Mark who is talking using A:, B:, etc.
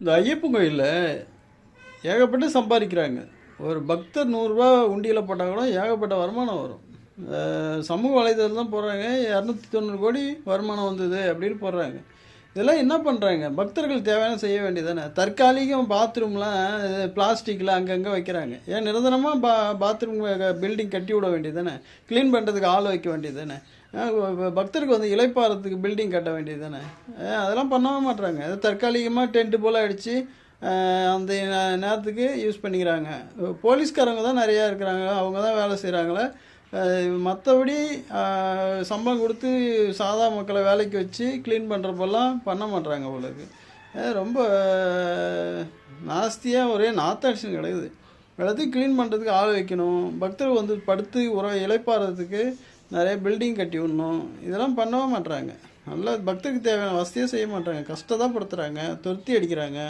A: இந்த ஐயப்பன் கோயிலில் ஏகப்பட்டு சம்பாதிக்கிறாங்க. ஒரு பக்தர் ரூ. 100 உண்டியலில் போட்டால் கூட ஏகப்பட்ட வருமானம் வரும். சமூக வலைதளம் தான் போடுறாங்க, 290 கோடி வருமானம் வந்தது அப்படின்னு போடுறாங்க. இதெல்லாம் என்ன பண்ணுறாங்க? பக்தர்கள் தேவையான செய்ய வேண்டியது தானே. தற்காலிகம் பாத்ரூம்லாம் பிளாஸ்டிக்கில் அங்கங்கே வைக்கிறாங்க. ஏன் நிரந்தரமாக பாத்ரூம் பில்டிங் கட்டி விட வேண்டியது தானே. க்ளீன் பண்ணுறதுக்கு ஆள் வைக்க வேண்டியது தானே. பக்தருக்கு வந்து இளைப்பாறத்துக்கு பில்டிங் கட்ட வேண்டியது தானே. அதெல்லாம் பண்ணவே மாட்டுறாங்க. அது தற்காலிகமாக டென்ட்டு போல் அடித்து அந்த நேரத்துக்கு யூஸ் பண்ணிக்கிறாங்க. போலீஸ்காரங்க தான் நிறையா இருக்கிறாங்க, அவங்க தான் வேலை செய்கிறாங்களே. மற்றபடி சம்பளம் கொடுத்து சாதா மக்களை வேலைக்கு வச்சு க்ளீன் பண்ணுறப்பெல்லாம் பண்ண மாட்டுறாங்க உங்களுக்கு. ரொம்ப நாஸ்தியாக ஒரே நாத்தாட்சின்னு கிடக்குது. எல்லாத்தையும் க்ளீன் பண்ணுறதுக்கு ஆள் வைக்கணும். பக்தர்கள் வந்து படுத்து இளைப்பாறதுக்கு நிறைய பில்டிங் கட்டி விடணும். இதெல்லாம் பண்ணவே மாட்டுறாங்க. நல்லா பக்தருக்கு தேவையான வசதியாக செய்ய மாட்டாங்க. கஷ்டதான் படுத்துகிறாங்க, துரத்தி அடிக்கிறாங்க.